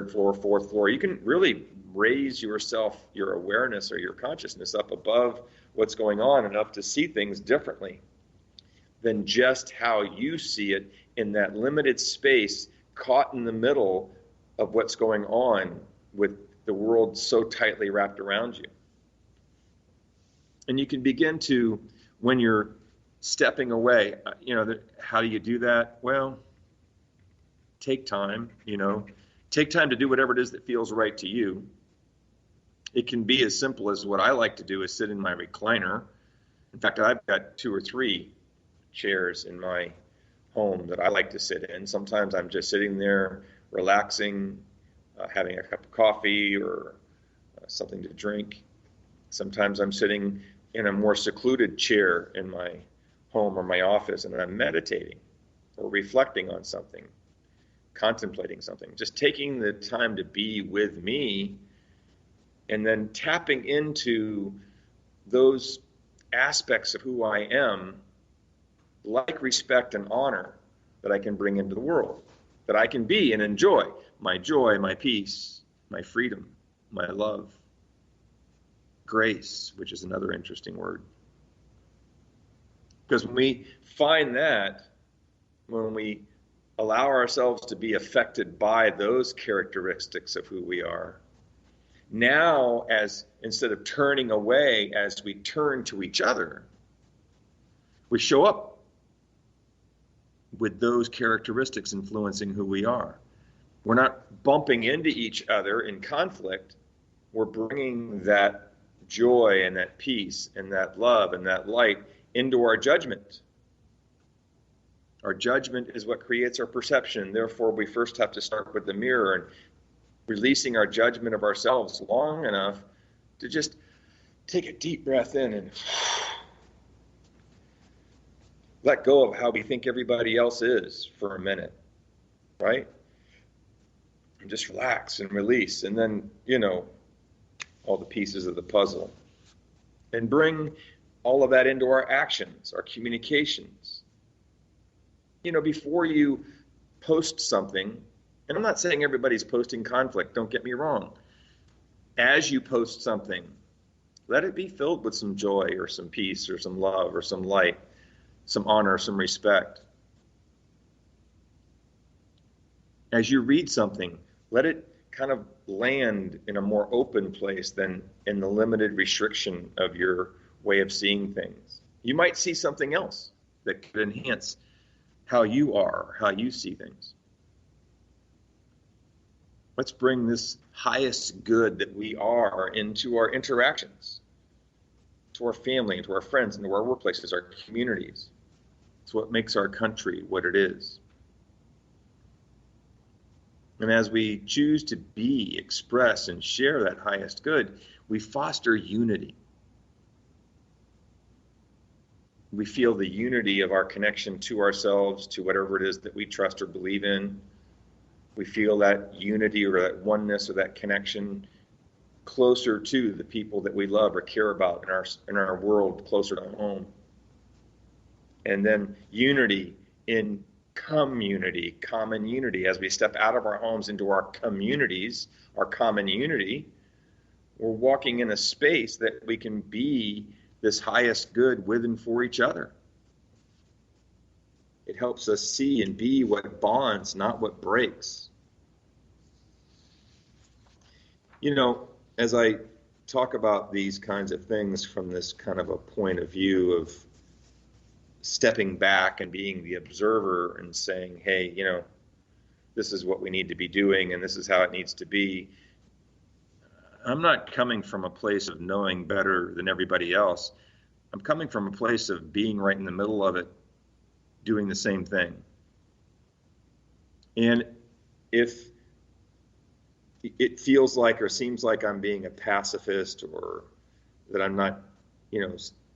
floor, fourth floor. You can really raise yourself, your awareness or your consciousness up above what's going on enough to see things differently than just how you see it in that limited space, caught in the middle of what's going on with the world so tightly wrapped around you. And you can begin to, when you're stepping away, how do you do that? Well, take time, take time to do whatever it is that feels right to you. It can be as simple as what I like to do is sit in my recliner. In fact, I've got 2 or 3 chairs in my home that I like to sit in. Sometimes I'm just sitting there relaxing, having a cup of coffee or something to drink. Sometimes I'm sitting in a more secluded chair in my home or my office, and I'm meditating or reflecting on something, contemplating something, just taking the time to be with me, and then tapping into those aspects of who I am, like respect and honor, that I can bring into the world, that I can be and enjoy my joy, my peace, my freedom, my love, grace, which is another interesting word. Because when we find that, when we allow ourselves to be affected by those characteristics of who we are, now, as instead of turning away, as we turn to each other, we show up with those characteristics influencing who we are. We're not bumping into each other in conflict. We're bringing that joy and that peace and that love and that light into our judgment. Our judgment is what creates our perception. Therefore, we first have to start with the mirror and releasing our judgment of ourselves long enough to just take a deep breath in and let go of how we think everybody else is for a minute, right? And just relax and release, and then, all the pieces of the puzzle. And bring all of that into our actions, our communications. Before you post something, and I'm not saying everybody's posting conflict, don't get me wrong. As you post something, let it be filled with some joy or some peace or some love or some light, some honor, some respect. As you read something, let it kind of land in a more open place than in the limited restriction of your way of seeing things. You might see something else that could enhance how you are, how you see things. Let's bring this highest good that we are into our interactions, to our family, into our friends, into our workplaces, our communities. It's what makes our country what it is. And as we choose to be, express, and share that highest good, we foster unity. We feel the unity of our connection to ourselves, to whatever it is that we trust or believe in. We feel that unity or that oneness or that connection closer to the people that we love or care about in our world, closer to home. And then unity in community, common unity. As we step out of our homes into our communities, our common unity, we're walking in a space that we can be this highest good with and for each other. It helps us see and be what bonds, not what breaks. As I talk about these kinds of things from this kind of a point of view of stepping back and being the observer and saying, hey, this is what we need to be doing and this is how it needs to be. I'm not coming from a place of knowing better than everybody else. I'm coming from a place of being right in the middle of it, doing the same thing. And if it feels like or seems like I'm being a pacifist or that I'm not,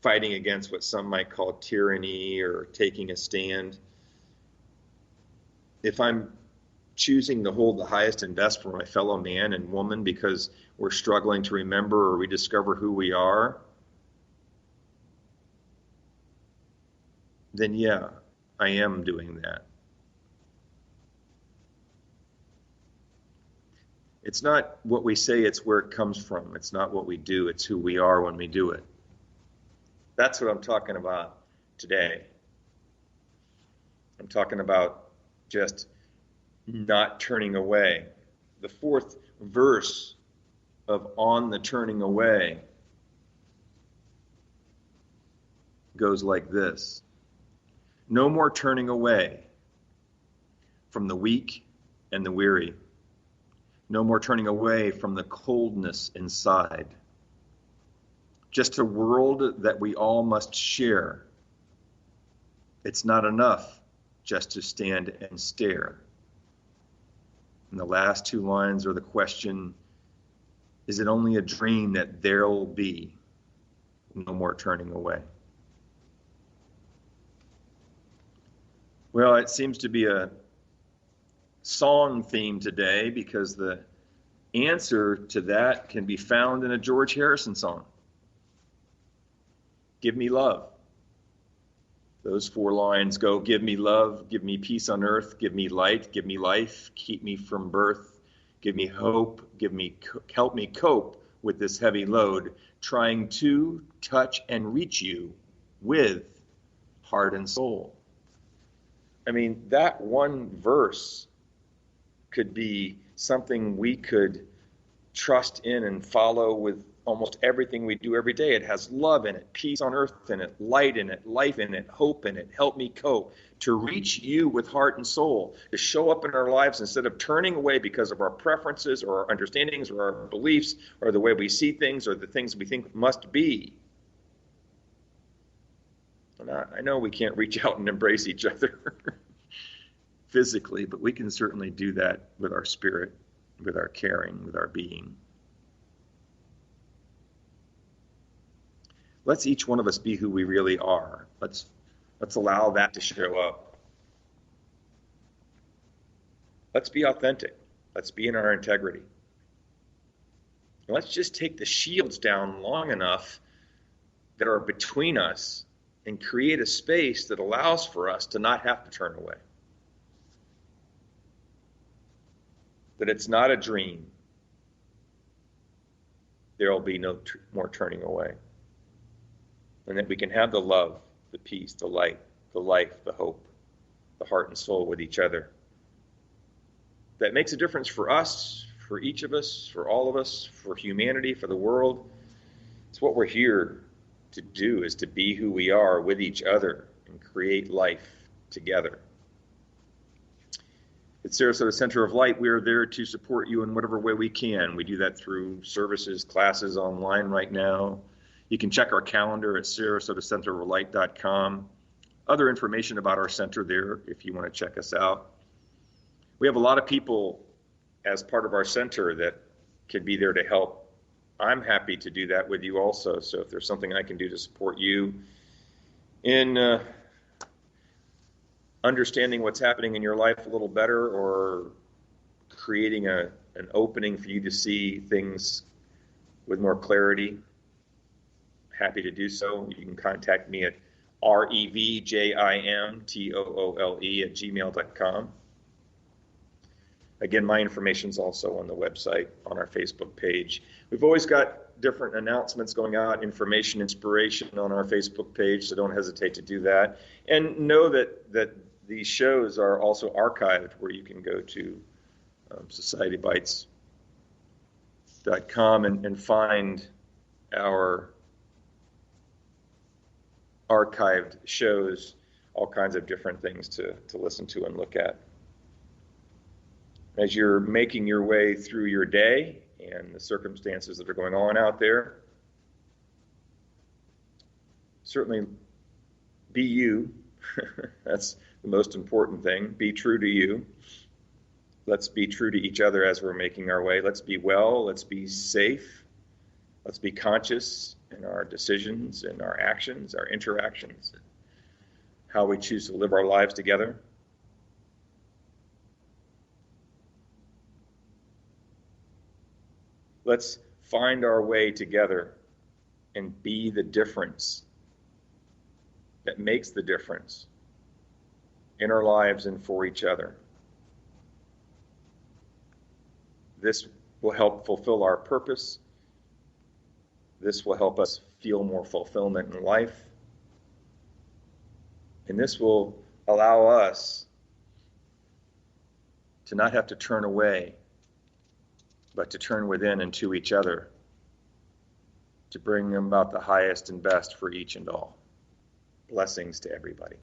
fighting against what some might call tyranny or taking a stand, if I'm choosing to hold the highest and best for my fellow man and woman because we're struggling to remember or rediscover who we are, then yeah, I am doing that. It's not what we say, it's where it comes from. It's not what we do, it's who we are when we do it. That's what I'm talking about today. I'm talking about just not turning away. The fourth verse of On the Turning Away goes like this. No more turning away from the weak and the weary. No more turning away from the coldness inside. Just a world that we all must share. It's not enough just to stand and stare. And the last two lines are the question, is it only a dream that there'll be no more turning away? Well, it seems to be a song theme today because the answer to that can be found in a George Harrison song. Give me love. Those four lines go, give me love, give me peace on earth, give me light, give me life, keep me from birth, give me hope, help me cope with this heavy load, trying to touch and reach you with heart and soul. I mean, that one verse could be something we could trust in and follow with almost everything we do every day. It has love in it, peace on earth in it, light in it, life in it, hope in it, help me cope, to reach you with heart and soul, to show up in our lives instead of turning away because of our preferences or our understandings or our beliefs or the way we see things or the things we think must be. And I know we can't reach out and embrace each other physically, but we can certainly do that with our spirit, with our caring, with our being. Let's each one of us be who we really are. Let's allow that to show up. Let's be authentic. Let's be in our integrity. Let's just take the shields down long enough that are between us and create a space that allows for us to not have to turn away. That it's not a dream. There will be no more turning away. And that we can have the love, the peace, the light, the life, the hope, the heart and soul with each other. That makes a difference for us, for each of us, for all of us, for humanity, for the world. It's what we're here to do, is to be who we are with each other and create life together. At Sarasota Center of Light, we are there to support you in whatever way we can. We do that through services, classes online right now. You can check our calendar at sarasotacenteroflight.com. Other information about our center there if you want to check us out. We have a lot of people as part of our center that can be there to help. I'm happy to do that with you also. So if there's something I can do to support you in understanding what's happening in your life a little better, or creating an opening for you to see things with more clarity, happy to do so. You can contact me at revjimtoole@gmail.com. Again, my information is also on the website, on our Facebook page. We've always got different announcements going out, information, inspiration on our Facebook page, so don't hesitate to do that. And know that these shows are also archived, where you can go to societybites.com and find our archived shows, all kinds of different things to listen to and look at. As you're making your way through your day and the circumstances that are going on out there, certainly be you. That's the most important thing. Be true to you. Let's be true to each other as we're making our way. Let's be well. Let's be safe. Let's be conscious in our decisions and our actions, our interactions, how we choose to live our lives together. Let's find our way together and be the difference that makes the difference in our lives and for each other. This will help fulfill our purpose. This will help us feel more fulfillment in life. And this will allow us to not have to turn away, but to turn within and to each other, to bring about the highest and best for each and all. Blessings to everybody.